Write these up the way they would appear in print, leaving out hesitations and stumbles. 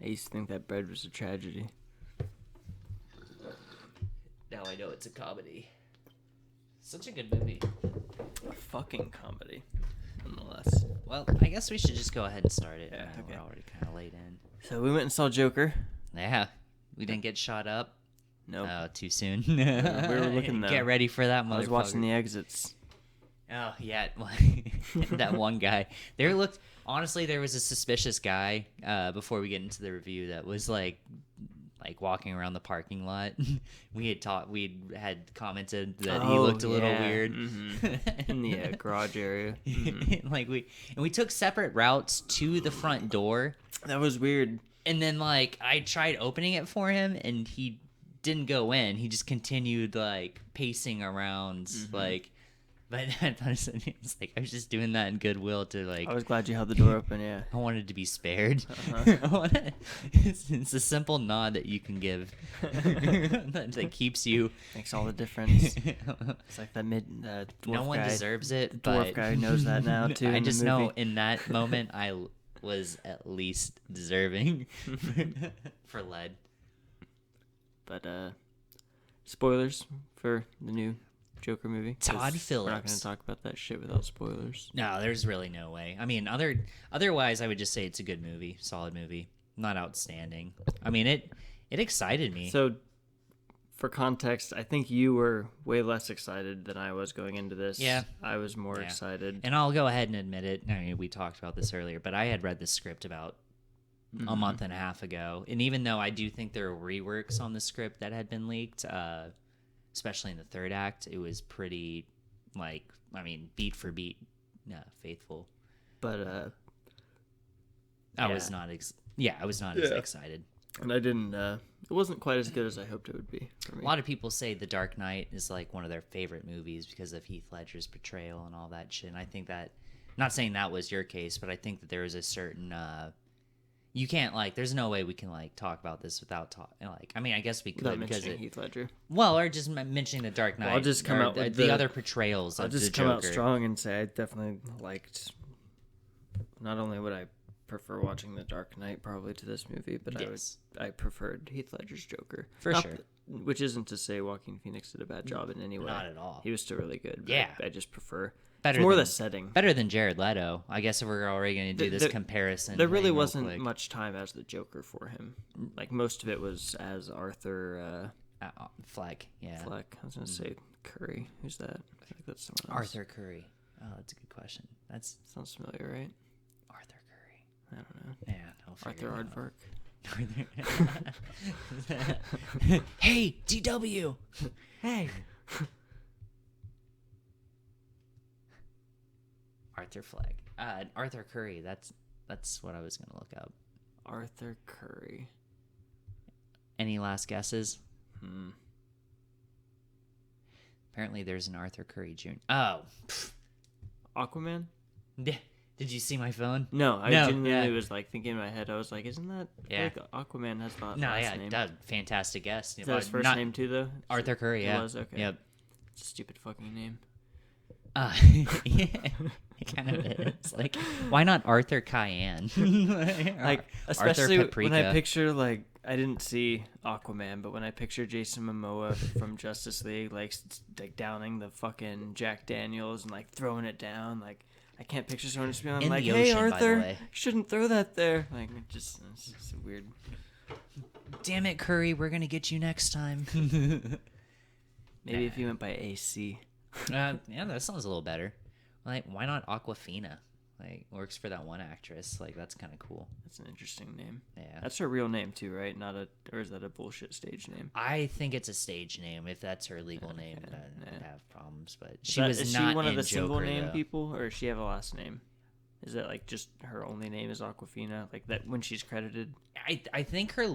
I used to think that bread was a tragedy. Now I know it's a comedy. Such a good movie. A fucking comedy, nonetheless. Well, I guess we should just go ahead and start it. Yeah, okay. We're already kind of late in. So we went and saw Joker. Yeah, we didn't get shot up. Nope. Too soon. We were looking though. Get ready for that, motherfucker. I was watching the exits. Oh yeah, that one guy. There was a suspicious guy before we get into the review that was like walking around the parking lot. We had commented that he looked a little weird in the garage area. Mm-hmm. we took separate routes to the front door. That was weird. And then I tried opening it for him, and he didn't go in. He just continued pacing around But it's I was just doing that in goodwill to I was glad you held the door open. Yeah, I wanted to be spared. It's a simple nod that you can give that keeps you. Makes all the difference. It's like that dwarf no one guy. Deserves it. The dwarf guy knows that now too. I just know in that moment I was at least deserving for lead. But spoilers for the new Joker movie. Todd Phillips. We're not going to talk about that shit without spoilers. No, there's really no way. I mean, otherwise, I would just say it's a good movie, solid movie, not outstanding. I mean, it excited me. So, for context, I think you were way less excited than I was going into this. Yeah, I was more excited. And I'll go ahead and admit it. I mean, we talked about this earlier, but I had read the script about a month and a half ago, and even though I do think there were reworks on the script that had been leaked, especially in the third act, it was pretty, beat for beat, faithful. But I was not as excited. And I didn't. It wasn't quite as good as I hoped it would be for me. A lot of people say The Dark Knight is one of their favorite movies because of Heath Ledger's portrayal and all that shit. And I think that, not saying that was your case, but I think that there is a certain. You can't there's no way we can talk about this without I mean, I guess we could because Heath Ledger. Well, or just mentioning The Dark Knight. Well, I'll just come out with the other portrayals. I'll just come out strong and say I definitely liked. Not only would I prefer watching The Dark Knight probably to this movie, but I preferred Heath Ledger's Joker for sure. Which isn't to say Joaquin Phoenix did a bad job in any way. Not at all. He was still really good. Yeah, I just prefer. Better it's more the setting. Better than Jared Leto. I guess if we're already going to do this comparison. There really wasn't much time as the Joker for him. Most of it was as Arthur... Fleck, yeah. Fleck. I was going to say Curry. Who's that? I think that's someone else. Arthur Curry. Oh, that's a good question. Sounds familiar, right? Arthur Curry. I don't know. Yeah, Arthur Aardvark. Hey, DW! Hey! Arthur Fleck. Arthur Curry. That's what I was gonna look up. Arthur Curry. Any last guesses? Apparently, there's an Arthur Curry Jr. Oh, Aquaman. Did you see my phone? No, I genuinely was thinking in my head. I was like, isn't that Aquaman has the last name? No, fantastic guess. Is that his first name too, though? Arthur Curry. Yeah. It was okay. Yep. It's a stupid fucking name. Yeah, it kind of is. Why not Arthur Cayenne? Especially Arthur Paprika. when I picture I didn't see Aquaman, but when I picture Jason Momoa from Justice League, downing the fucking Jack Daniels and throwing it down, I can't picture someone just being "Hey Arthur, you shouldn't throw that there." It's just weird. Damn it, Curry, we're gonna get you next time. Maybe if you went by AC. Yeah, that sounds a little better. Why not Aquafina? Works for that one actress. That's kind of cool. That's an interesting name. Yeah, that's her real name too, right? Or is that a bullshit stage name? I think it's a stage name. If that's her legal name, I'd have problems. But is she one of the single Joker, name though. people, or does she have a last name? Is that just her only name is Aquafina? That when she's credited? I think her.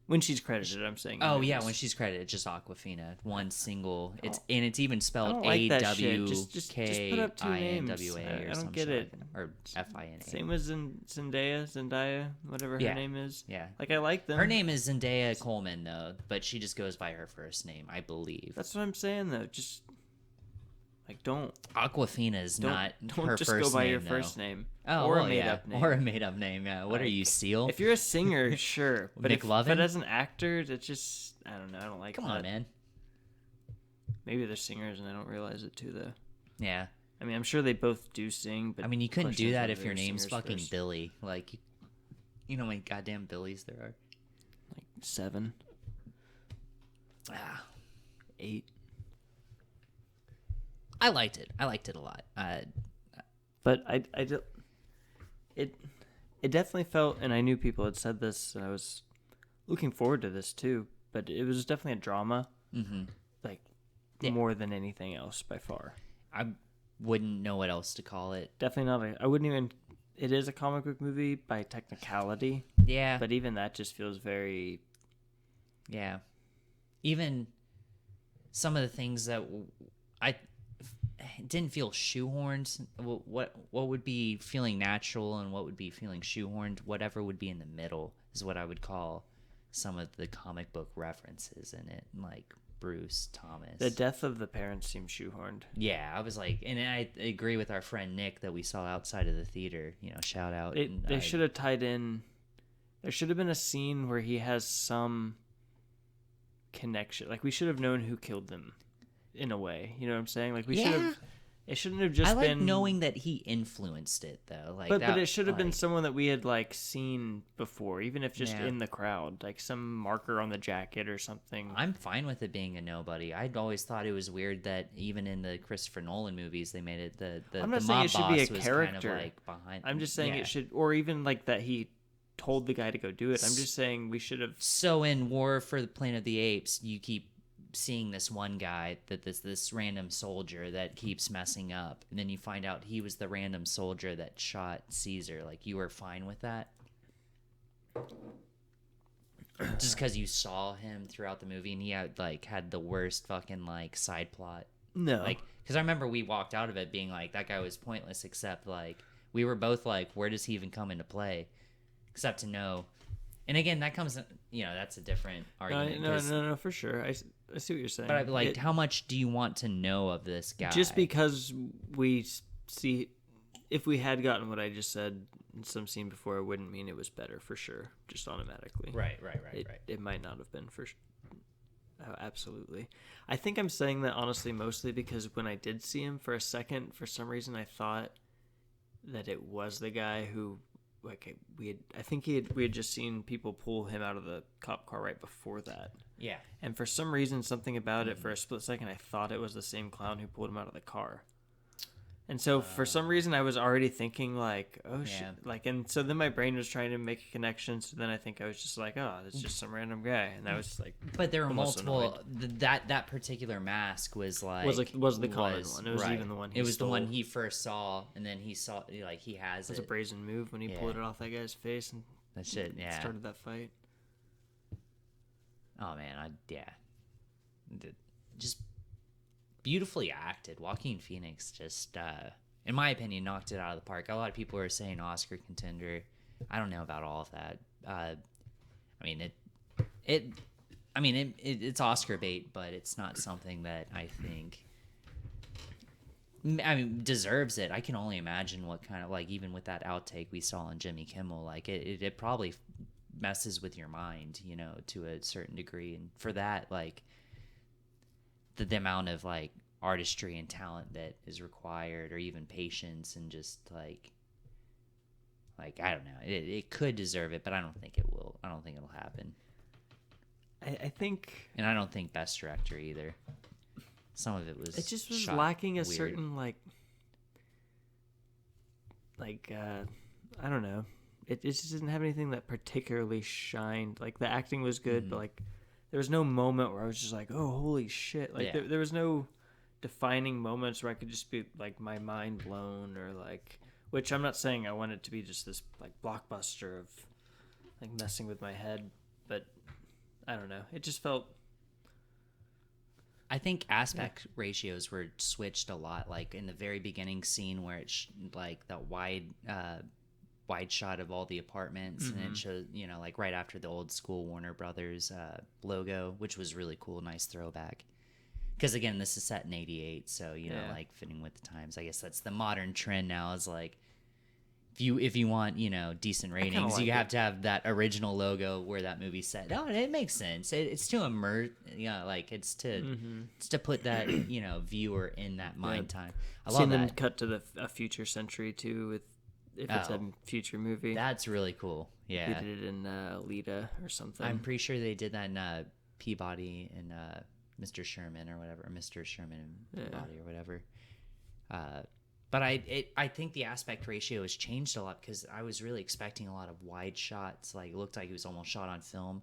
When she's credited, I'm saying. Oh yeah, when she's credited, it's just Aquafina, one single. It's even spelled AWKINWA or I don't get it. Or FINA. Same as Zendaya, whatever her name is. Yeah, I like them. Her name is Zendaya Coleman though, but she just goes by her first name, I believe. That's what I'm saying though. Just Like, don't Aquafina is not don't her just first go by name, your though. first name. Oh, or well, a made up name. Or a made up name, yeah. What are Like, you, Seal? If you're a singer, sure. But McLovin? but as an actor, it's just, I don't know. I don't like Come that. on, man. Maybe they're singers and I don't realize it too, though. Yeah. I mean, I'm sure they both do sing, but I mean, you couldn't question do is that whether if your they're name's singers fucking first. Billy. Like, you know how many goddamn Billies there are? Like 7, Ah. 8. I liked it. I liked it a lot. But it definitely felt, and I knew people had said this, and I was looking forward to this too, but it was definitely a drama, like, more than anything else by far. I wouldn't know what else to call it. Definitely not. I wouldn't even. It is a comic book movie by technicality. Yeah. But even that just feels very. Yeah. Even some of the things that I didn't feel shoehorned. What would be feeling natural and what would be feeling shoehorned, whatever would be in the middle is what I would call some of the comic book references in it, like Bruce, Thomas. The death of the parents seems shoehorned. Yeah, I was like, and I agree with our friend Nick that we saw outside of the theater. You know, shout out. They should have tied in. There should have been a scene where he has some connection. Like, we should have known who killed them, in a way. You know what I'm saying? Like, we should have. It shouldn't have just been. I like knowing that he influenced it, though. Like, but it should have been someone that we had, like, seen before, even if just Yeah. in the crowd, like some marker on the jacket or something. I'm fine with it being a nobody. I'd always thought it was weird that even in the Christopher Nolan movies, they made it the I'm not the saying mob it should boss be a was character. kind of like behind. I'm just saying yeah. it should, or even like that he told the guy to go do it. I'm just saying we should have. So in War for the Planet of the Apes, you keep seeing this one guy that this random soldier that keeps messing up, and then you find out he was the random soldier that shot Caesar. Like, you were fine with that? Just because you saw him throughout the movie and he had the worst fucking like side plot. No. Like, because I remember we walked out of it being like, that guy was pointless, except like we were both like, where does he even come into play? Except to know. And again, that comes, that's a different argument. No, for sure. I see what you're saying. But like, how much do you want to know of this guy? Just because we see, if we had gotten what I just said in some scene before, it wouldn't mean it was better for sure. Just automatically. Right. It might not have been for sure. Oh, absolutely. I think I'm saying that honestly mostly because when I did see him for a second, for some reason I thought that it was the guy who, like, we had just seen people pull him out of the cop car right before that. Yeah. And for some reason, something about it, for a split second, I thought it was the same clown who pulled him out of the car. And so for some reason, I was already thinking like, oh shit, like, and so then my brain was trying to make a connection. So then I think I was just like, oh, it's just some random guy, and I was like, but there were multiple. That particular mask was was the common one. It was even the one. It was the one he first saw, and then he saw like he has. It was a brazen move when he pulled it off that guy's face and that shit. Yeah, started that fight. Oh man, just beautifully acted. Joaquin Phoenix just, in my opinion, knocked it out of the park. A lot of people are saying Oscar contender. I don't know about all of that. It's Oscar bait, but it's not something that I think. Deserves it. I can only imagine what kind of, like, even with that outtake we saw on Jimmy Kimmel, like it probably messes with your mind, to a certain degree. And for that, like, the amount of like artistry and talent that is required, or even patience, and just like I don't know, it could deserve it, but I don't think it will. I don't think it'll happen. I think, and I don't think best director either. Some of it was, it just was lacking a certain like I don't know. It just didn't have anything that particularly shined. Like, the acting was good, but like there was no moment where I was just like, oh, holy shit. Like, there was no defining moments where I could just be like my mind blown, or like, which I'm not saying I want it to be just this like blockbuster of like messing with my head, but I don't know. It just felt. I think aspect ratios were switched a lot. Like in the very beginning scene where it's like that wide shot of all the apartments, and it shows, like right after the old school Warner Brothers logo, which was really cool, nice throwback. because again, this is set in '88, so you know, like fitting with the times. I guess that's the modern trend now. Is like if you want, you know, decent ratings, like you have to have that original logo where that movie's set. Oh, it makes sense. It's to immerse, like it's to put that, you know, viewer in that mind time. I love Seen them that. cut to a future century too, with if it's a future movie. That's really cool. Yeah, They did it in Alita or something. I'm pretty sure they did that in Peabody and Mr. Sherman or whatever, Mr. Sherman and Peabody or whatever. But I think the aspect ratio has changed a lot because I was really expecting a lot of wide shots. Like, it looked like it was almost shot on film.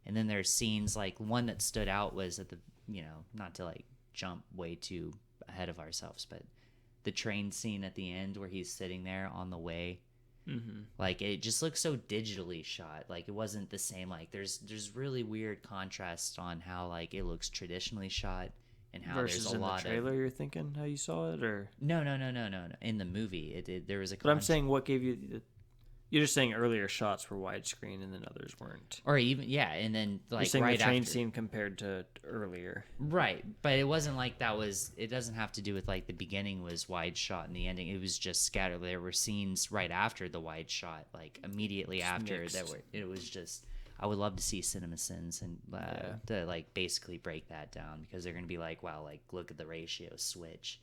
And then there's scenes, like, one that stood out was at the, you know, not to, like, jump way too ahead of ourselves, but the train scene at the end where he's sitting there on the way. Mm-hmm. Like, it just looks so digitally shot. Like, it wasn't the same. Like, there's really weird contrast on how, like, it looks traditionally shot. And how versus there's a lot in the trailer, you're thinking how you saw it, or no. In the movie, there was a. But I'm saying, what gave you? You're just saying earlier shots were widescreen and then others weren't. Or even and then like you're saying right the train after. scene compared to earlier. Right, but it wasn't like that was. It doesn't have to do with like the beginning was wide shot and the ending. It was just scattered. There were scenes right after the wide shot, like immediately just after mixed. That were. It was just. I would love to see CinemaSins and to like basically break that down because they're going to be like, wow, like look at the ratio switch.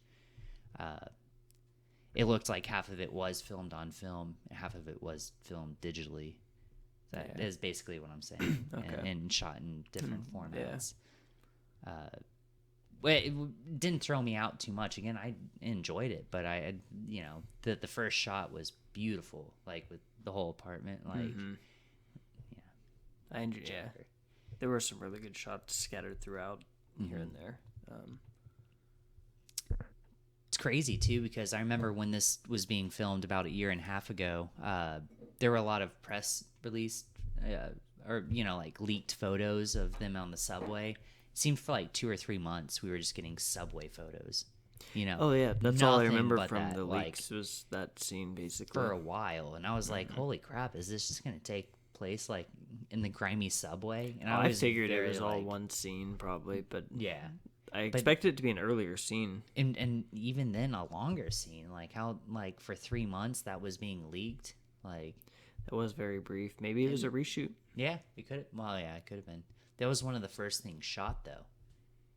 It looked like half of it was filmed on film, and half of it was filmed digitally. That is basically what I'm saying, okay. and shot in different formats. It didn't throw me out too much. Again, I enjoyed it, but the first shot was beautiful, like with the whole apartment, like. Mm-hmm. There were some really good shots scattered throughout here and there. It's crazy too because I remember when this was being filmed about a year and a half ago. There were a lot of press released or like leaked photos of them on the subway. It seemed for like 2 or 3 months we were just getting subway photos. Oh yeah, that's all I remember from the leaks was that scene basically for a while, and I was like, holy crap, is this just gonna take place like in the grimy subway? And I figured it was all one scene probably, but yeah, I expected it to be an earlier scene, and even then a longer scene. Like how like for 3 months that was being leaked. Like that was very brief. Maybe it was a reshoot. Yeah, it could. Well, yeah, it could have been. That was one of the first things shot though.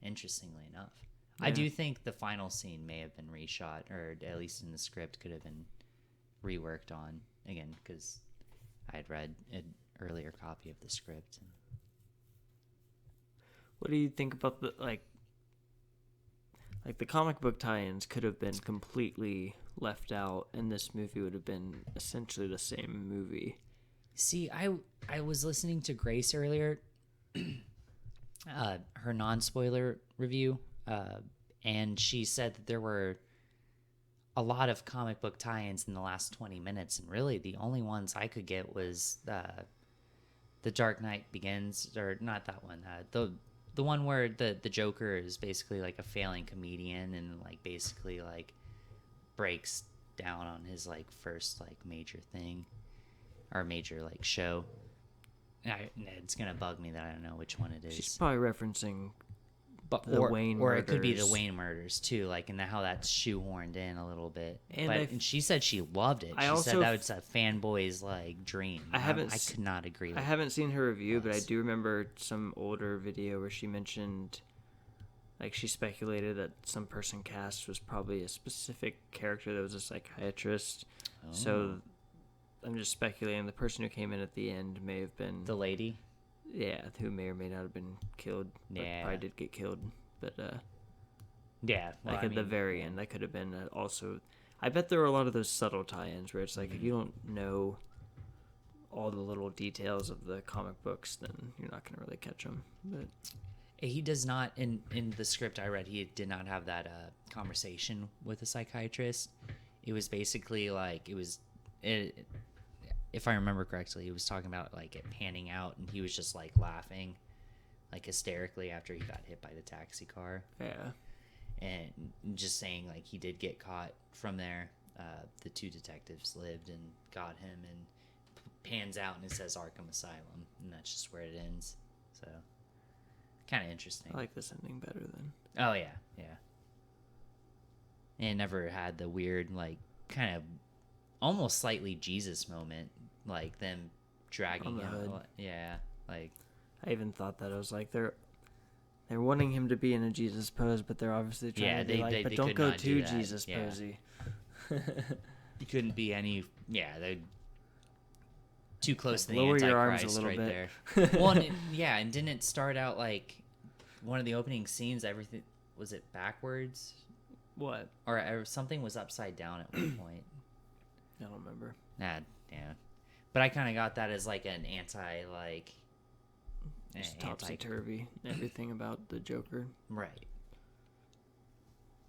Interestingly enough, I do think the final scene may have been reshot, or at least in the script could have been reworked on again because I had read an earlier copy of the script. What do you think about the like the comic book tie-ins could have been completely left out, and this movie would have been essentially the same movie? See, I was listening to Grace earlier, her non-spoiler review, and she said that there were a lot of comic book tie-ins in the last 20 minutes, and really the only ones I could get was The Dark Knight Begins, or not that one, the one where the Joker is basically like a failing comedian and like basically like breaks down on his like first like major thing or major like show. It's gonna bug me that I don't know which one it is. She's probably referencing Wayne murders. Or it could be the Wayne murders too, like and how that's shoehorned in a little bit. And she said she loved it. She said that was a fanboy's like dream. I could not agree with I haven't seen her review, but I do remember some older video where she mentioned like she speculated that some person cast was probably a specific character that was a psychiatrist. Oh. So I'm just speculating the person who came in at the end may have been the lady. Yeah, who may or may not have been killed. Yeah, probably did get killed. But yeah, well, like at the very end, that could have been also. I bet there were a lot of those subtle tie-ins where it's like if you don't know all the little details of the comic books, then you're not going to really catch them. But he does not in the script I read. He did not have that conversation with a psychiatrist. It was basically like if I remember correctly, he was talking about like it panning out, and he was just like laughing, like hysterically after he got hit by the taxi car. Yeah, and just saying like he did get caught from there. The 2 detectives lived and got him, and pans out and it says Arkham Asylum, and that's just where it ends. So kind of interesting. I like this ending better than Oh yeah, yeah. And it never had the weird, like, kind of almost slightly Jesus moment, like them dragging On the him. hood. Yeah, like I even thought that. I was like, they're wanting him to be in a Jesus pose, but they're obviously trying to be like, but they don't could go not too do that. Jesus Yeah. posy. You couldn't be any. Yeah, they too close Like, to the lower your Antichrist arms a little right bit. there. Well, and didn't it start out like one of the opening scenes? Everything was it backwards, What? or something was upside down at one point. I don't remember. Nah, yeah, but I kind of got that as like an anti like. Just topsy-turvy. Everything about the Joker. Right.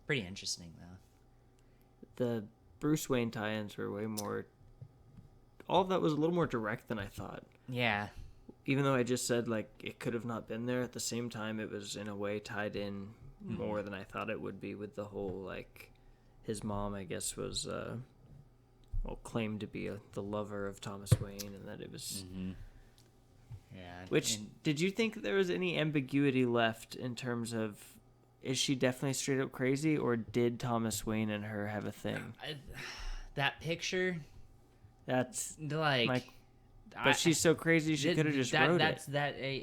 Pretty interesting though. The Bruce Wayne tie-ins were way more... All of that was a little more direct than I thought. Yeah. Even though I just said, like, it could have not been there, at the same time, it was, in a way, tied in more than I thought it would be with the whole, like... His mom, I guess, was, claimed to be the lover of Thomas Wayne, and that it was... Mm-hmm. Yeah. Which, did you think there was any ambiguity left in terms of... Is she definitely straight up crazy, or did Thomas Wayne and her have a thing? That picture... That's... Like... But she's so crazy, she could have just wrote it.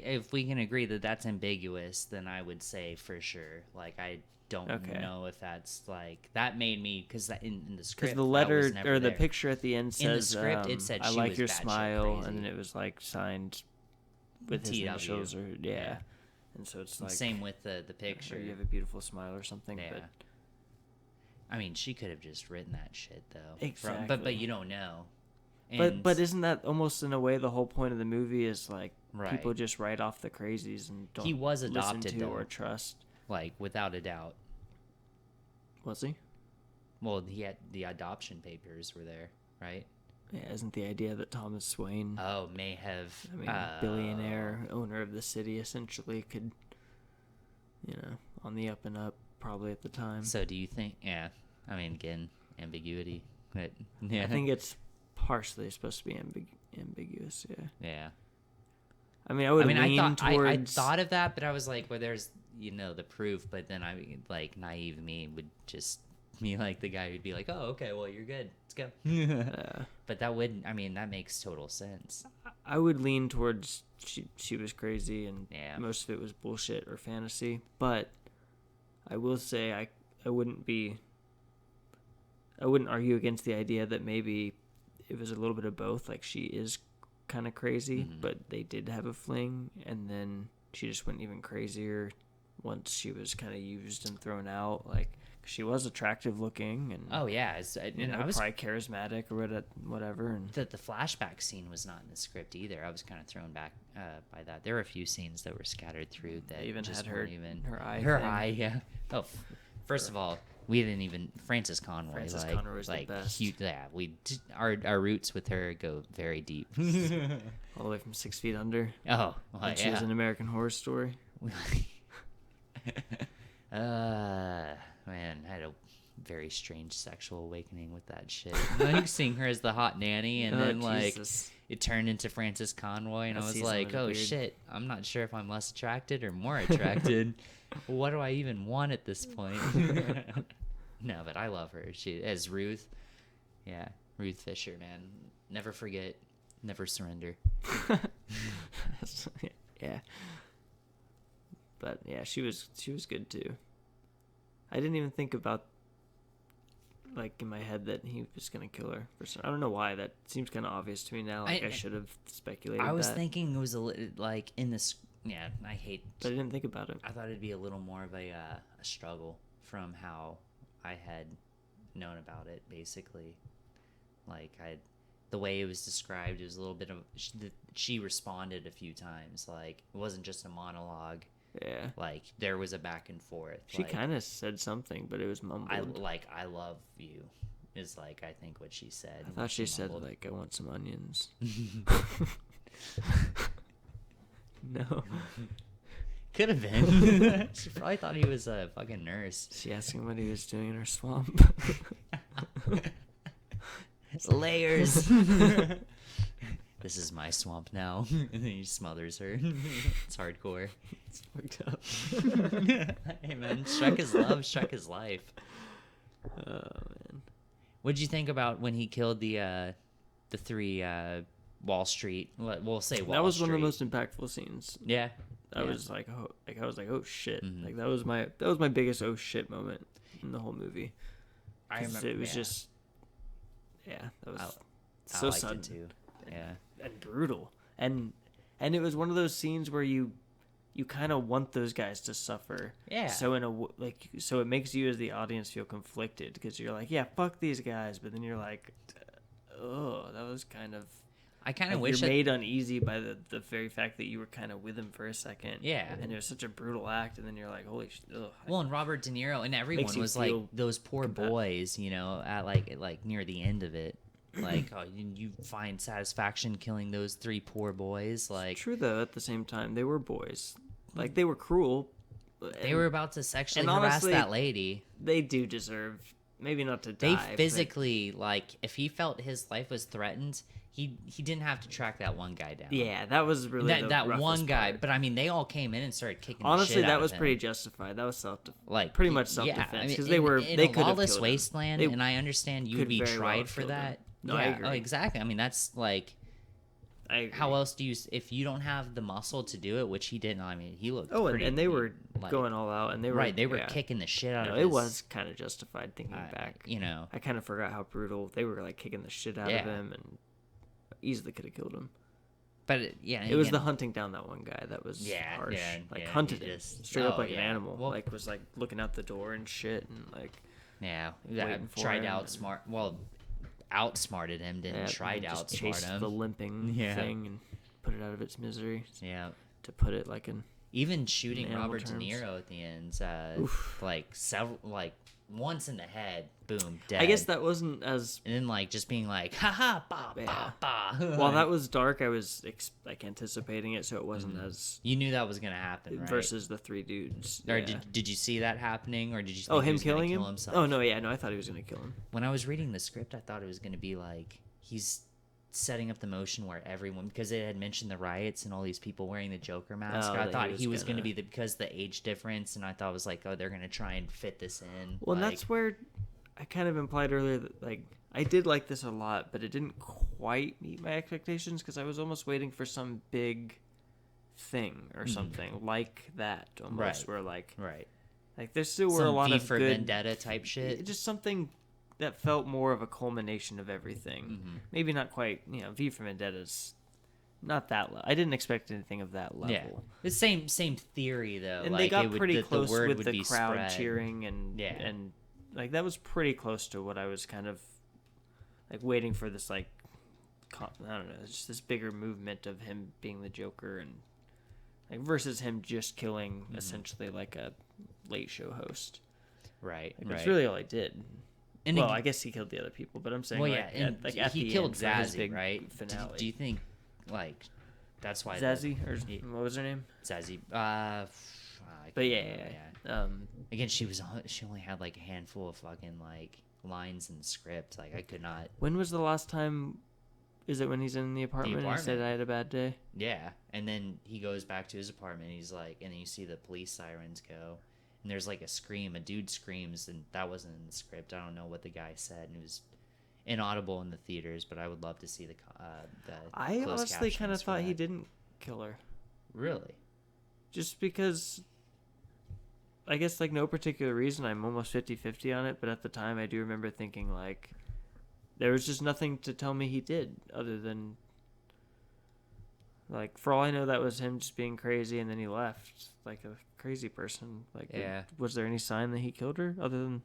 If we can agree that that's ambiguous, then I would say for sure. Like, I don't know if that's like that made me because in the script, because the letter or the there. picture at the end says, in the script, it said "I she like was your batshit smile," crazy. and then it was like signed with his TW. initials, or Yeah. And so it's like same with the picture. You have a beautiful smile or something. Yeah. But I mean, she could have just written that shit though. Exactly. But you don't know. And But isn't that almost in a way the whole point of the movie is like Right. people just write off the crazies and don't He was adopted, listen to though. or trust? like without a doubt. Was he? Well, he had the adoption papers were there, right? Yeah, isn't the idea that Thomas Wayne, Oh, may have. I mean, billionaire, owner of the city, essentially could, on the up and up, probably at the time. So do you think? Yeah, I mean, again, ambiguity. But yeah, I think it's partially supposed to be ambiguous. Yeah. Yeah. I mean, I would lean I towards. thought of that, but I was like, well, there's the proof, but then like naive me would just be like the guy who'd be like, oh, okay, well, you're good, let's go. But that wouldn't. I mean, that makes total sense. I would lean towards she was crazy and Yeah. most of it was bullshit or fantasy. But I will say I wouldn't argue against the idea that maybe it was a little bit of both. Like, she is kind of crazy, but they did have a fling, and then she just went even crazier once she was kind of used and thrown out. Like, she was attractive looking and Oh yeah, I was probably charismatic or whatever. And the flashback scene was not in the script either. I was kind of thrown back by that. There were a few scenes that were scattered through that They even just had her- weren't even her eye Her thing. eye, yeah. Oh, first of all, we didn't even Frances Conroy. Frances like, Conroy was the like best. Huge, yeah, our roots with her go very deep. all the way from 6 Feet Under. Oh, well, And she was yeah. an American Horror Story. Man, I had a very strange sexual awakening with that shit. Like seeing her as the hot nanny, and Oh, then like Jesus. it turned into Frances Conroy, and That I was season like, was oh weird. shit, I'm not sure if I'm less attracted or more attracted. What do I even want at this point? No, but I love her. She as Ruth. Yeah, Ruth Fisher, man. Never forget, never surrender. Yeah. But yeah, she was good too. I didn't even think about, like, in my head that he was gonna kill her. I don't know why. That seems kind of obvious to me now. Like, I should have speculated. I was that, thinking it was like in this. Yeah, I hate. but I didn't think about it. I thought it'd be a little more of a struggle from how I had known about it. Basically, like the way it was described, it was a little bit of. She responded a few times. Like, it wasn't just a monologue. Yeah. Like, there was a back and forth. She like, kind of said something, but it was mumbled. I love you, is like I think what she said. I thought she said mumbled. like, I want some onions. No. Could have been. She probably thought he was a fucking nurse. She asked him what he was doing in her swamp. Layers. This is my swamp now. And then he smothers her. It's hardcore. It's fucked up. Hey man, Shrek is love, Shrek is life. Oh man. What'd you think about when he killed the three Wall Street? We'll say Wall Street. That was one of the most impactful scenes. Yeah. I was like, oh shit. Mhm. Like that was my biggest oh shit moment in the whole movie. I remember It was just, that was so I liked sudden it too. Yeah. and brutal, and it was one of those scenes where you kind of want those guys to suffer. Yeah. So so it makes you as the audience feel conflicted because you're like, yeah, fuck these guys, but then you're like, oh, that was kind of. I kind of Like, wish you're made uneasy by the very fact that you were kind of with him for a second. Yeah. And it was such a brutal act, and then you're like, holy shit. Well, and Robert De Niro and everyone Makes you was like feel those poor boys, you know, at like near the end of it. Like, oh, you find satisfaction killing those three poor boys. Like, True, though, at the same time, they were boys. Like, they were cruel. they were about to sexually and harass honestly, that lady. They do deserve, maybe not to They die. but- physically, like, if he felt his life was threatened, he didn't have to track that one guy down. Yeah, that was really that roughest one guy. part. But I mean, they all came in and started kicking. Honestly, the shit that out was of him. pretty justified. That was Like pretty much yeah, self-defense, I mean, 'cause in they a could have lawless killed him. wasteland, They and I understand you would could be very well tried have for killed him. that. No, I yeah, agree. oh, exactly. I mean, that's like, I agree. how else do you if you don't have the muscle to do it, which he didn't. I mean, he looked. Oh, pretty and they were like, going all out, and they were right. They were yeah. kicking the shit out No, of. it his, was kind of justified thinking back. You know. I kind of forgot how brutal they were, like kicking the shit out of Yeah. him, and easily could have killed him. But yeah, It was again, the hunting down that one guy that was Yeah, harsh. yeah, Like yeah, hunted he him just- straight up oh, like an yeah. animal. Well- Like was like looking out the door and shit, and like yeah. waiting for Tried to him and- outsmart. Well, outsmarted him. Didn't yeah, try to just outsmart chase him. the limping Yeah. thing and put it out of its misery. Yeah. To put it like in Even shooting animal Robert terms. De Niro at the end, Oof. like several, like once in the head, boom, dead. I guess that wasn't as and then like just being like, haha, ba Yeah. ba ba. while that was dark. I was like anticipating it, so it wasn't as You knew that was gonna happen, right? versus the three dudes. Or yeah. did you see that happening, or did you? Think Oh, he him was gonna killing kill him? himself? Oh no, yeah, no, I thought he was gonna kill him. When I was reading the script, I thought it was gonna be like he's setting up the motion where everyone, because it had mentioned the riots and all these people wearing the Joker mask. Oh, I that thought he he was was going to gonna- be because the age difference, and I thought it was like, oh, they're going to try and fit this in. Well, and like, that's where I kind of implied earlier that like I did like this a lot, but it didn't quite meet my expectations because I was almost waiting for some big thing or something like that, almost Right. where like right. there still were Some a lot V of for good Vendetta type shit. just something that felt more of a culmination of everything. Mm-hmm. Maybe not quite, V for Vendetta's not that level. I didn't expect anything of that level. Yeah, the same theory though. And like, they got it would, pretty the close word with would the be crowd spread. cheering and Yeah. and like that was pretty close to what I was kind of like waiting for this like I don't know, just this bigger movement of him being the Joker and like versus him just killing Mm-hmm. essentially like a late show host. Right, Like, right. That's really all he did. And well, ag- I guess he killed the other people, but I'm saying well, like, yeah, and at he the killed end for his Zazie, big right? finale. Do you think like that's why Zazie or Yeah. what was her name? Zazie? I But can't yeah. remember, Again, she only had like a handful of fucking like lines in the script. Like I could not. When was the last time? Is it when he's in the apartment, and he said apartment. I had a bad day? Yeah, and then he goes back to his apartment. He's like, and then you see the police sirens go, and there's like a scream. A dude screams, and that wasn't in the script. I don't know what the guy said, and it was inaudible in the theaters. But I would love to see the. I closed honestly kind of captions for thought he that. didn't kill her, Really. just because. I guess like no particular reason. I'm almost 50-50 on it, but at the time I do remember thinking like, there was just nothing to tell me he did other than. Like for all I know, that was him just being crazy, and then he left like a crazy person. Like, Yeah. was there any sign that he killed her other than,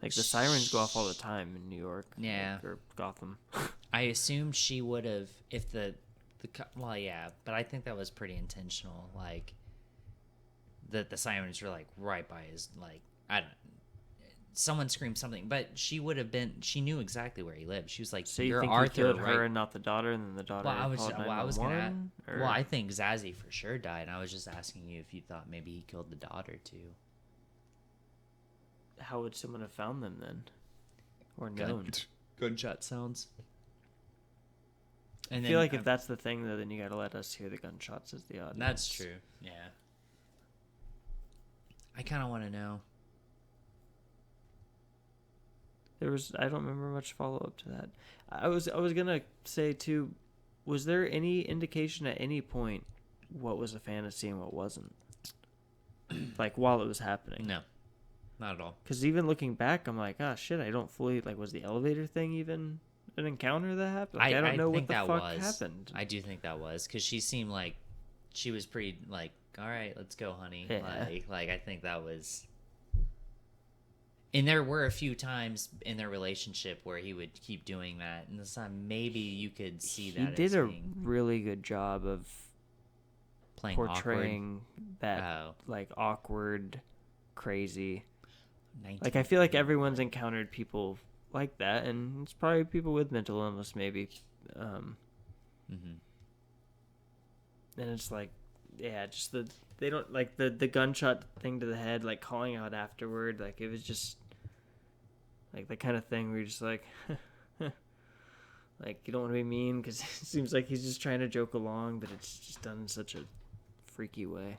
like the sirens go off all the time in New York, Yeah. or Gotham? I assume she would have if well, yeah, but I think that was pretty intentional. Like that the sirens were like right by his like I don't. Someone screamed something, but she would have been. She knew exactly where he lived. She was like, So you "You're think Arthur, he killed right?" her and not the daughter, and then the daughter Well, I was called gonna. 911? Or- Well, I think Zazie for sure died. I was just asking you if you thought maybe he killed the daughter too. How would someone have found them then, or known? Gunshot sounds. And I feel like if that's the thing, though, then you gotta let us hear the gunshots as the audience. That's true. Yeah. I kind of want to know. I don't remember much follow up to that. I was gonna say too, was there any indication at any point what was a fantasy and what wasn't? Like while it was happening? No, not at all. Because even looking back, I'm like, oh shit, I don't fully like. Was the elevator thing even an encounter that happened? Like, I don't know what the fuck happened. I do think that was because she seemed like she was pretty like, all right, let's go, honey. Yeah. Like I think that was. And there were a few times in their relationship where he would keep doing that, and this time maybe you could see that. He did a really good job of playing portraying awkward. that like awkward, crazy. Like I feel like everyone's encountered people like that, and it's probably people with mental illness, maybe. And it's like, yeah, just they don't like the gunshot thing to the head, like calling out afterward, like it was just like the kind of thing where you're just like, like you don't want to be mean because it seems like he's just trying to joke along, but it's just done in such a freaky way.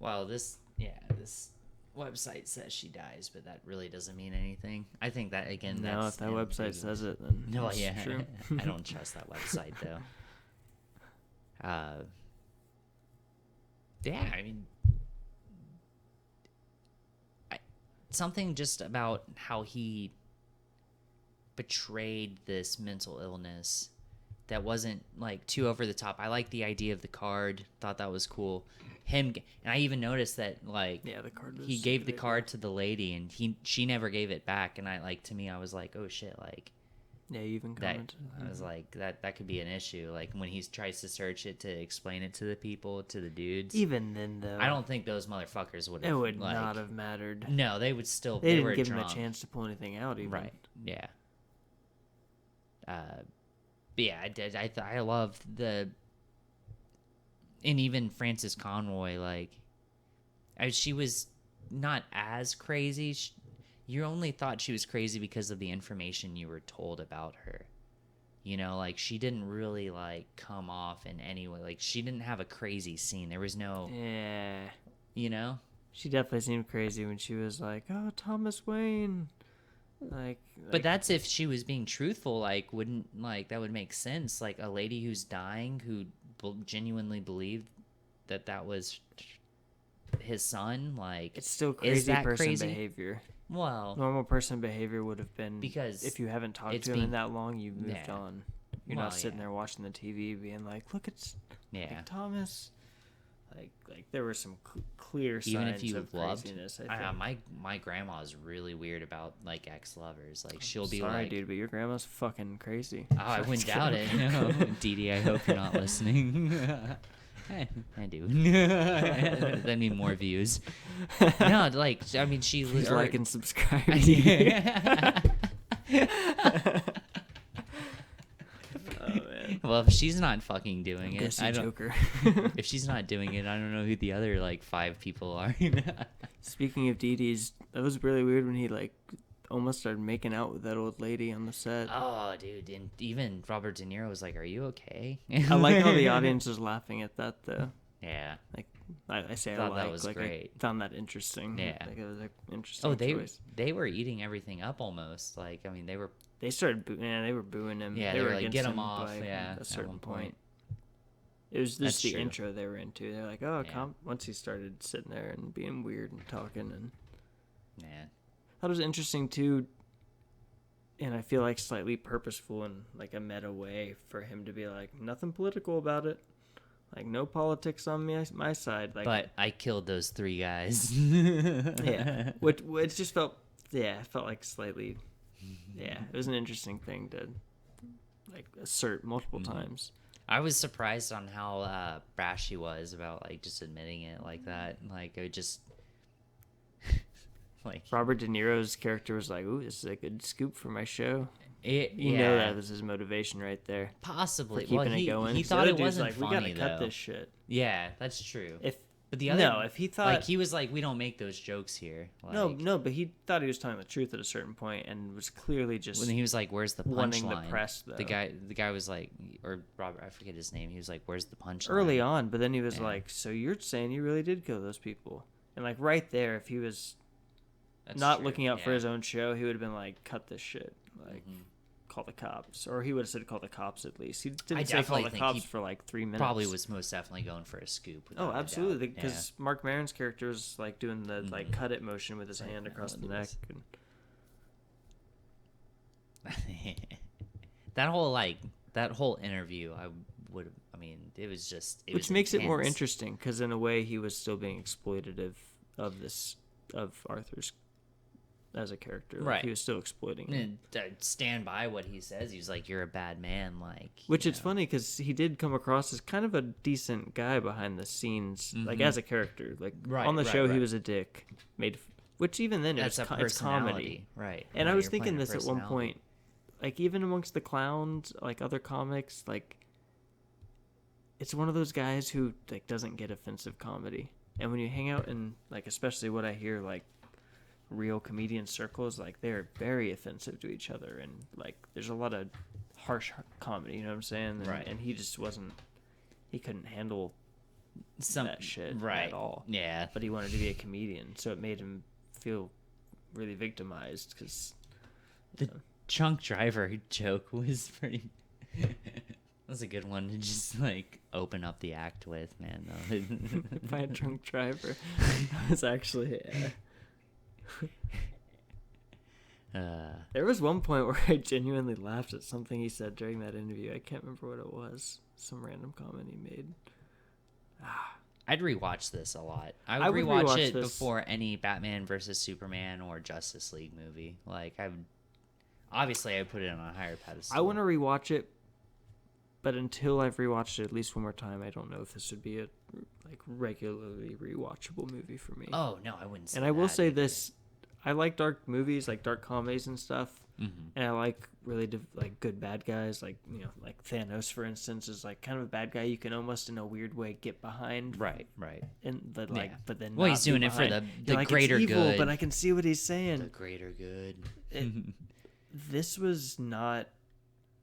Well, this website says she dies, but that really doesn't mean anything. I think that again. No, if that website says it, then no, it's yeah, true. I don't trust that website though. Yeah, I mean, something just about how he betrayed this mental illness that wasn't like too over the top. I like the idea of the card. Thought that was cool. And I even noticed that like the card he gave the card to the lady and she never gave it back. And to me, I was like, oh shit, like. Yeah, you even commented. I was like, that could be an issue. Like when he tries to search it to explain it to the people, to the dudes. Even then, though, I don't think those motherfuckers would have. It would not have mattered. No, they would still. They didn't were give drunk. him a chance to pull anything out, even. Right. Yeah. But yeah, I did. I loved and even Frances Conroy, like, she was not as crazy. You only thought she was crazy because of the information you were told about her. You know, like, she didn't really, like, come off in any way. Like, she didn't have a crazy scene. There was no... Yeah. You know? She definitely seemed crazy when she was like, oh, Thomas Wayne. Like... But that's if she was being truthful, like, wouldn't... Like, that would make sense. Like, a lady who's dying who genuinely believed that was his son, like... It's still crazy person behavior. Well, normal person behavior would have been because if you haven't talked to him in that long, you've moved on. You're not sitting there watching the TV, being like, "Look, it's like Thomas." Like there were some clear signs even if you of loved, craziness. I think. My grandma is really weird about like ex-lovers. Like she'll be sorry, like, dude, but your grandma's fucking crazy. Oh, I wouldn't doubt it. No. Dee Dee, I hope you're not listening. I do. That mean more views. No, like I mean, she's like and subscribe. Oh man. Well, if she's not fucking doing it, I don't. Joker. If she's not doing it, I don't know who the other like 5 people are. Speaking of Dee Dee's, that was really weird when he like almost started making out with that old lady on the set. Oh, dude, and even Robert De Niro was like, "Are you okay?" I like how the audience was laughing at that, though. Yeah, like I say, thought that was great. I found that interesting. Yeah, like it was an interesting. They were eating everything up almost. Like I mean, they were. They started. They were booing him. Yeah, they were like, get him off. Yeah, at a certain point. It was just the intro they were into. They're like, oh, once he started sitting there and being weird and talking and. Yeah. That was interesting too. And I feel like slightly purposeful in like a meta way for him to be like nothing political about it, like no politics on my side. Like, but I killed those 3 guys. Yeah, which just felt like slightly. Yeah, it was an interesting thing to like assert multiple times. I was surprised on how brash he was about like just admitting it like that. Like it just. Like Robert De Niro's character was like, "Ooh, this is a good scoop for my show." You know that was his motivation right there. Possibly for keeping it going. He thought it wasn't like, funny, we gotta cut this shit. Yeah, that's true. If But the other, No, if he thought like he was like, we don't make those jokes here. Like, no, but he thought he was telling the truth at a certain point and was clearly just when he was like, "Where's the wanting punchline?" the press, though. The guy was like, or Robert, I forget his name. He was like, "Where's the punchline?" Early on, but then he was like, "So you're saying you really did kill those people?" And like right there, if he was That's not true. looking out for Yeah. his own show, he would have been like, "Cut this shit!" Like, call the cops, or he would have said, "Call the cops." At least he didn't say call definitely the think cops he for like 3 minutes. Probably was most definitely going for a scoop. Oh, without a absolutely, doubt. because Mark Maron's character was like doing the like cut it motion with his hand across the neck. And... Yeah. that whole interview, I mean, it was just, it Which was makes it more intense. interesting, because in a way he was still being exploitative of Arthur's as a character. Like, Right. he was still exploiting him. And stand by what he says. He's like, "You're a bad man." Like, Which you it's know. funny because he did come across as kind of a decent guy behind the scenes, like as a character. Like Right, on the right, show, he right. was a dick. Which even then That's a it's personality, comedy, right? And Right, I was you're thinking playing a this at one personality. point, like even amongst the clowns, like other comics, like it's one of those guys who like doesn't get offensive comedy. And when you hang out in like, especially what I hear like real comedian circles, like they're very offensive to each other, and like there's a lot of harsh comedy. You know what I'm saying? And, Right. And he just wasn't. He couldn't handle that shit right at all. Yeah. But he wanted to be a comedian, so it made him feel really victimized because The drunk driver joke was pretty. That's a good one to just like open up the act with, man. Though. by a drunk driver. That was actually. There was one point where I genuinely laughed at something he said during that interview. I can't remember what it was. Some random comment he made. I'd rewatch this a lot. I I would would rewatch rewatch it this. before any Batman versus Superman or Justice League movie. Like I would, obviously, I would put it on a higher pedestal. I want to rewatch it, but until I've rewatched it at least one more time, I don't know if this would be a like regularly rewatchable movie for me. Oh no, I wouldn't. Say And I will that say either. this: I like dark movies, like dark comedies and stuff, and I like really like good bad guys, like like Thanos, for instance, is like kind of a bad guy you can almost in a weird way get behind, Right. and but like Yeah. but then Well, not he's be doing it for behind. the You're like, greater it's evil, good. but I can see what he's saying. The greater good. This was not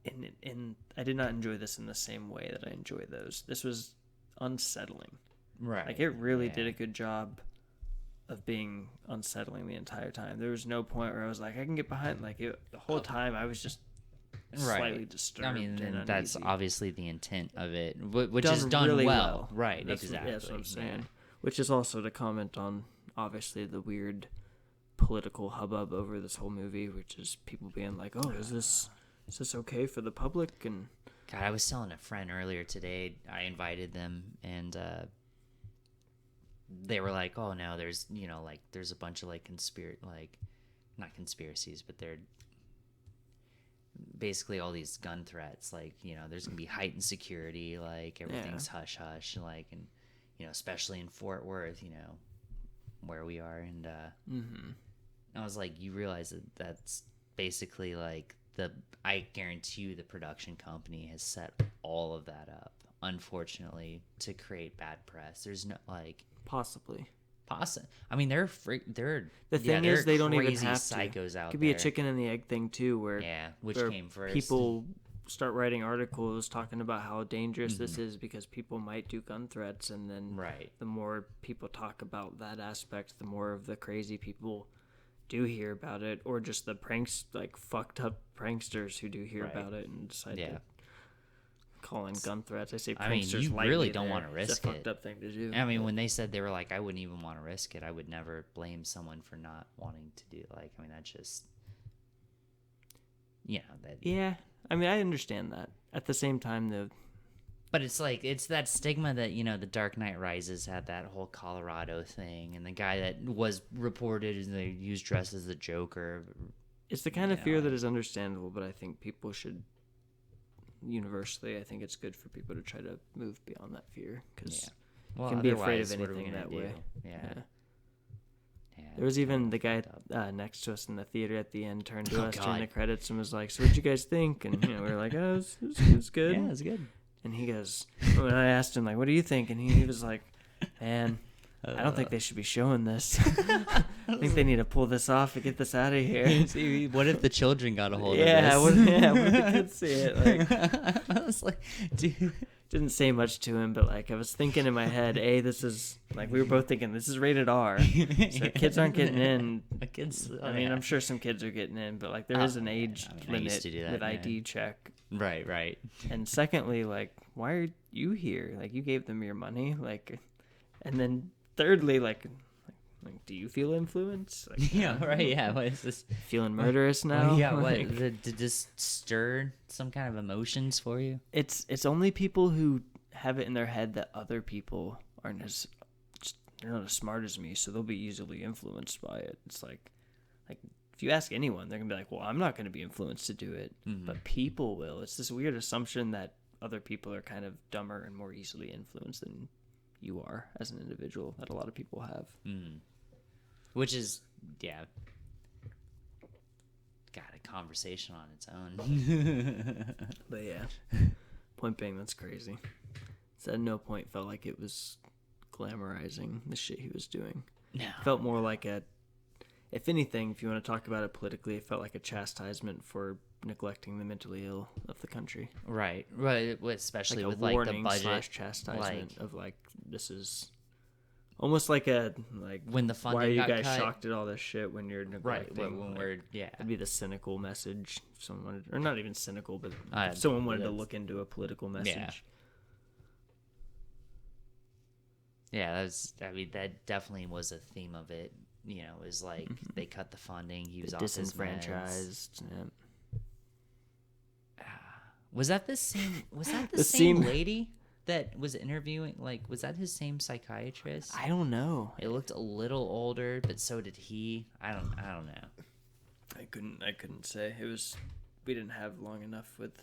in I did not enjoy this in the same way that I enjoy those. This was unsettling. Right. Like it really did Yeah. a good job of being unsettling the entire time. There was no point where I was like, I can get behind. Like the whole time, I was just slightly disturbed. I mean, and that's uneasy. obviously the intent of it, which Done is done really well. Right. That's exactly. That's what I'm saying. Yeah. Which is also to comment on obviously the weird political hubbub over this whole movie, which is people being like, "Oh, is this okay for the public?" And God, I was telling a friend earlier today. I invited them, and they were like, "Oh no, there's there's a bunch of like not conspiracies, but they're basically all these gun threats. Like there's gonna be heightened security, like everything's hush hush, like and especially in Fort Worth, where we are, and I was like, you realize that that's basically like I guarantee you the production company has set all of that up, unfortunately, to create bad press. There's no possibly. I mean, they're The thing is, they don't even crazy have psychos to. out It could be a there. chicken and the egg thing too, where Which where came first? people start writing articles talking about how dangerous Mm-hmm. this is because people might do gun threats, and then Right. the more people talk about that aspect, the more of the crazy people do hear about it, or just the pranks, like fucked up pranksters who do hear Right. about it and decide Yeah. to call in gun threats. I say pranksters I mean, you lightly really don't there. wanna It's risk a fucked it. up thing to do. I mean, when they said they were like, I wouldn't even want to risk it. I would never blame someone for not wanting to do. Like, I mean, that's just, that. Yeah, I mean, I understand that. At the same time, though, But it's like it's that stigma that the Dark Knight Rises had that whole Colorado thing, and the guy that was reported as they used dressed as the Joker. it's the kind of fear that is understandable, but I think people should universally, I think it's good for people to try to move beyond that fear, because Well, you can be afraid of otherwise, what are we anything gonna that way. do? Yeah. There was even the guy next to us in the theater at the end turned to us during the credits and was like, "So what'd you guys think?" And we were like, "Oh, it's good." Yeah, it's good. And he goes, when I asked him like, "What do you think?" And he was like, "Man, I don't think they should be showing this. I think they need to pull this off and get this out of here. See, what if the children got a hold of Yeah, this? what if the kids see it? Like, I was like, dude. didn't say much to him, but like I was thinking in my head, this is like we were both thinking this is rated R, so kids aren't getting in. Kids, I mean, I'm sure some kids are getting in, but like there is an age limit with ID check. Right. And secondly, like, why are you here? Like, you gave them your money, like, and then thirdly, like do you feel influence? Like, yeah, right. Yeah, what is this? Feeling murderous now? Yeah, like, what did this stir some kind of emotions for you? It's only people who have it in their head that other people aren't they're not as smart as me, so they'll be easily influenced by it. It's like if you ask anyone, they're gonna be like, well, I'm not gonna be influenced to do it, but people will. It's this weird assumption that other people are kind of dumber and more easily influenced than you are as an individual, that a lot of people have. Which is, yeah, got a conversation on its own. But yeah, point being, that's crazy. So at no point felt like it was glamorizing the shit he was doing. No. It felt more like if anything, if you want to talk about it politically, it felt like a chastisement for neglecting the mentally ill of the country. Right. Especially like with like the / budget chastisement of like, this is almost like when the funding why are you got guys cut? shocked at all this shit when you're neglecting? Right. When we're it'd be the cynical message. If someone wanted, or not even cynical, but if Uh, someone wanted to look into a political message. Yeah, that definitely was a theme of it. You know, it was like they cut the funding. He was off his meds. Disenfranchised. Yeah. Was that the same? Was that the same lady that was interviewing? Like, was that his same psychiatrist? I don't know. It looked a little older, but so did he. I don't know. I couldn't say. It was, we didn't have long enough with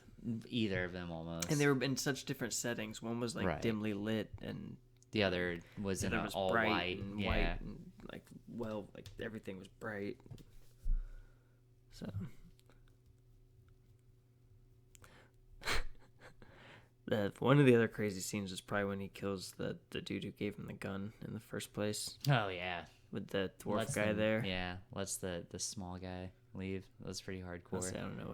either of them almost. And they were in such different settings. One was like dimly lit, and the other was in all bright white. And yeah. white and like everything was bright. So one of the other crazy scenes is probably when he kills the dude who gave him the gun in the first place. Oh yeah, with the dwarf guy there. Yeah, lets the small guy leave. That was pretty hardcore. I don't know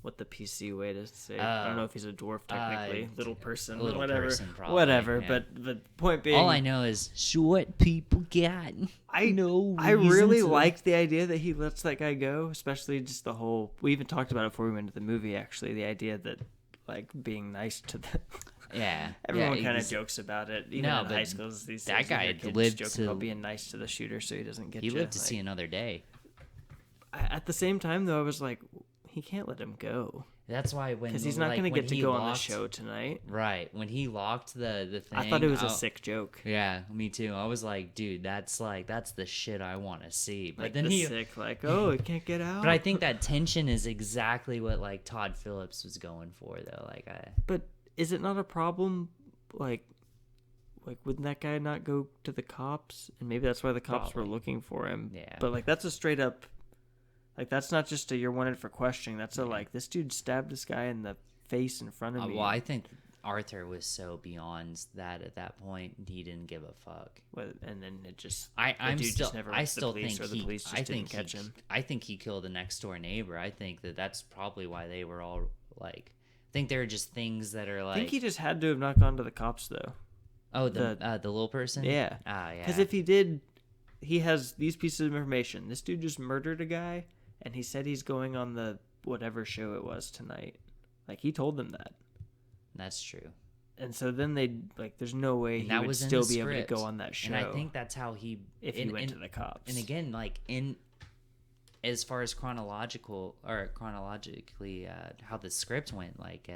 what the PC way to say. I don't know if he's a dwarf technically, little person, whatever. Whatever. Yeah. But point being, all I know is short people got. I really liked the idea that he lets that guy go, especially just the whole. We even talked about it before we went to the movie. Actually, the idea that like being nice to the. Yeah, everyone kind of jokes about it. Even in high schools, these that days, guy lived joking about being nice to the shooter, so he doesn't get. He lived to see another day. At the same time, though, I was like, he can't let him go. That's why because he's not going to get to go on the show tonight. Right. When he locked the thing. I thought it was a sick joke. Yeah, me too. I was like, dude, that's the shit I want to see. But like then he he can't get out. But I think that tension is exactly what like Todd Phillips was going for though. But is it not a problem like wouldn't that guy not go to the cops? And maybe that's why the cops were looking for him. Yeah. But like that's a straight up. Like, that's not just you're wanted for questioning. That's this dude stabbed this guy in the face in front of me. Well, I think Arthur was so beyond that at that point, he didn't give a fuck. Well, and then it just... I still think the police just didn't catch him. I think he killed the next door neighbor. I think that's probably why they were all, like... I think there are just things that are like... I think he just had to have not gone to the cops, though. Oh, the little person? Yeah. Ah, yeah. Because if he did... He has these pieces of information. This dude just murdered a guy... And he said he's going on the whatever show it was tonight. Like, he told them that. That's true. And so then there's no way he would still be able to go on that show. And I think that's how he... If he went to the cops. And again, like, as far as chronologically, how the script went, like,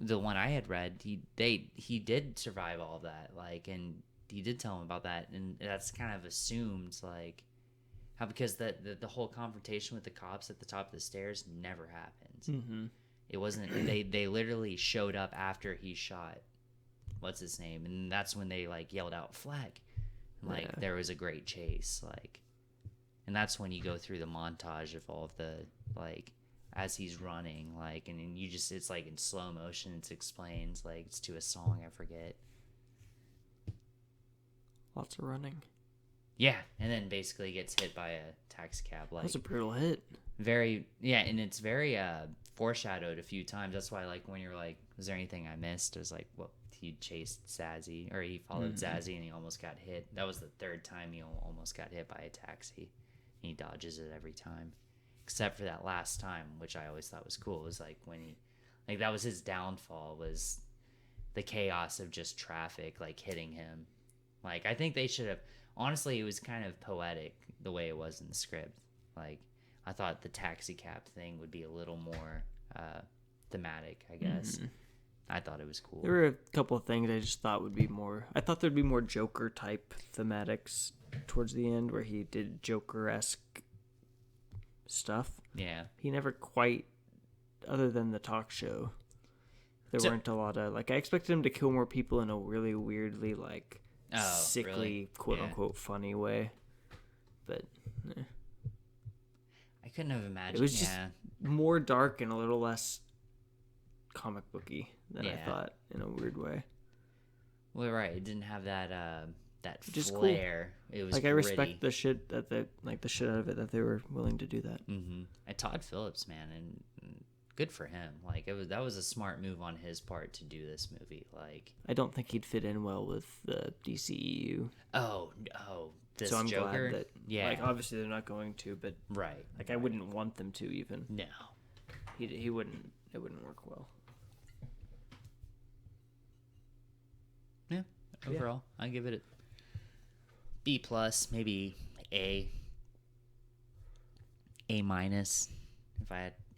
the one I had read, he did survive all of that, like, and he did tell him about that, and that's kind of assumed, like... because the whole confrontation with the cops at the top of the stairs never happened. Mm-hmm. It wasn't. They literally showed up after he shot what's his name, and that's when they like yelled out flag. Like there was a great chase, like, and that's when you go through the montage of all of the like as he's running, like, and then it's like in slow motion. It explains like it's to a song I forget. Lots of running. Yeah, and then basically gets hit by a taxi cab. Like, That's a brutal hit. very, yeah, and it's very foreshadowed a few times. That's why, like, when you're like, was there anything I missed? It was like, well, he chased Zazzy, or he followed Zazzy, and he almost got hit. That was the third time he almost got hit by a taxi. He dodges it every time, except for that last time, which I always thought was cool. It was like when he, like, that was his downfall, was the chaos of just traffic, like, hitting him. Like, I think they should have, honestly, it was kind of poetic the way it was in the script. Like, I thought the taxi cab thing would be a little more thematic, I guess. I thought it was cool. There were a couple of things I just thought would be more. I thought there'd be more Joker type thematics towards the end, where he did Joker-esque stuff. Yeah. He never quite, other than the talk show, there weren't a lot of, like, I expected him to kill more people in a really weirdly, like, sickly, really? quote-unquote funny way. But I couldn't have imagined. it was just more dark and a little less comic booky than I thought, in a weird way. Well, right. It didn't have that that Just flair. Cool. It was like, gritty. I respect the shit that they, like, the shit out of it, that they were willing to do that. Mm-hmm. And Todd Phillips, man, and good for him. Like, that was a smart move on his part to do this movie. Like, I don't think he'd fit in well with the DCEU. Oh, this so I'm Joker. glad that, like, obviously they're not going to, but right. Like, I wouldn't want them to even. No, he wouldn't. It wouldn't work well. Yeah. Overall, I give it a B plus, maybe A minus.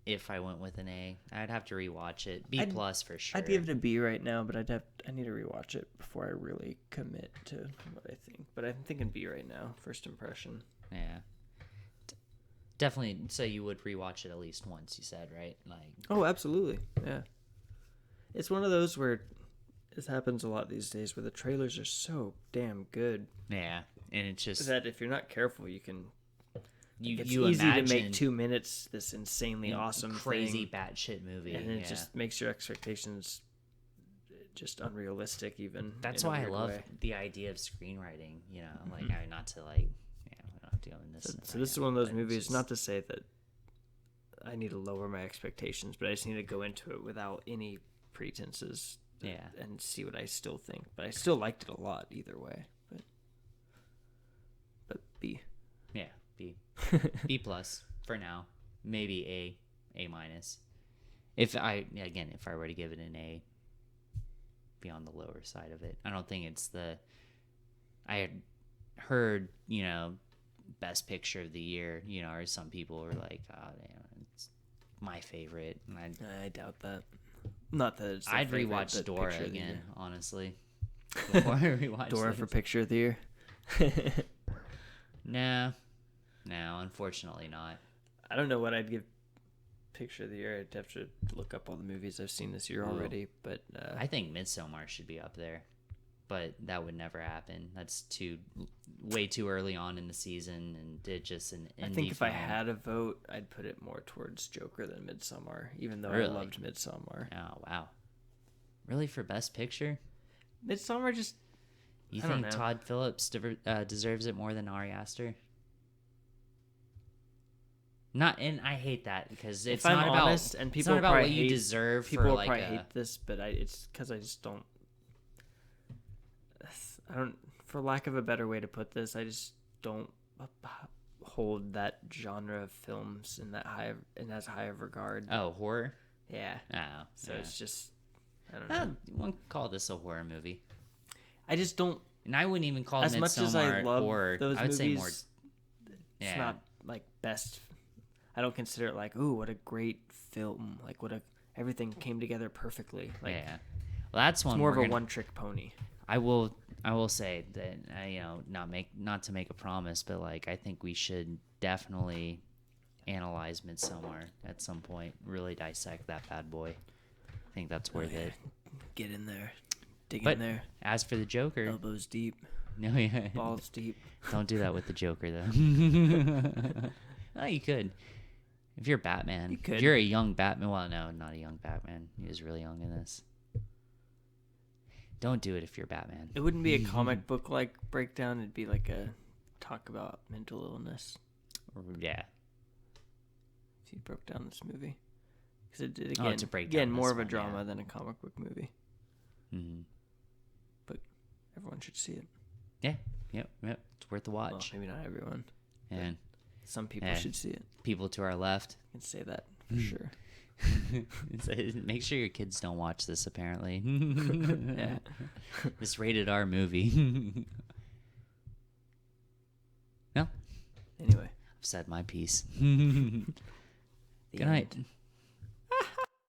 If I went with an A, I'd have to rewatch it. B plus for sure. I'd give it a B right now, but I need to rewatch it before I really commit to what I think. But I'm thinking B right now, first impression. Yeah. Definitely. So you would rewatch it at least once, you said, right? Like. Oh, absolutely. Yeah. It's one of those where this happens a lot these days, where the trailers are so damn good. Yeah, and it's just that if you're not careful, you can. It's you easy imagine to make 2 minutes this insanely awesome, crazy thing, batshit movie, and it just makes your expectations just unrealistic. Even that's why I love the idea of screenwriting. You know, like not to like, we're not doing this. So this is one of those movies. Not to say that I need to lower my expectations, but I just need to go into it without any pretenses. And see what I still think. But I still liked it a lot either way. But B. Yeah, B. B plus for now. Maybe A minus. If I were to give it an A, be on the lower side of it. I don't think it's I had heard, best picture of the year, or some people were like, oh, damn, it's my favorite. And I doubt that. Not that it's I'd rewatch Dora again, honestly. Before I rewatch Dora for picture of the year. No, unfortunately not. I don't know what I'd give picture of the year. I'd have to look up all the movies I've seen this year already. But I think Midsommar should be up there, but that would never happen. That's way too early on in the season, and it just an indie. I think if film. I had a vote, I'd put it more towards Joker than Midsommar, even though Really? I loved Midsommar. Oh wow, really, for best picture? Midsommar just. You think Todd Phillips deserves it more than Ari Aster? Not, and I hate that because it's not honest, about and people it's not about what hate, you deserve. People for will like probably hate this, but it's because I just don't. I don't, for lack of a better way to put this, I just don't hold that genre of films in as high of regard. Oh, horror. Yeah. Oh, so yeah. it's just, I don't know. You won't call this a horror movie. I just don't. And I wouldn't even call as Midsommar much as I love horror. those I would movies, say more. It's not like best. I don't consider it like, ooh, what a great film! Like everything came together perfectly. Like, yeah. Well, that's one. It's more of a one-trick pony. I will say that not to make a promise, but like I think we should definitely analyze Midsommar at some point. Really dissect that bad boy. I think that's worth it. Get in there. Dig But in there. as for the Joker, Elbows deep. no, yeah, Balls deep. don't do that with the Joker though. Oh, you could. If you're Batman, You could. if you're a young Batman, well, no, not a young Batman. He was really young in this. Don't do it if you're Batman. It wouldn't be a comic book like breakdown. It'd be like a talk about mental illness. Yeah. If you broke down this movie, because it did it's a breakdown. again more this of a one, drama yeah. than a comic book movie. Mm-hmm. But everyone should see it. Yeah. Yep. It's worth the watch. Well, maybe not everyone. And some people should see it. People to our left. I can say that for sure. Make sure your kids don't watch this, apparently. Yeah. This rated R movie. No. Anyway. I've said my piece. Good night.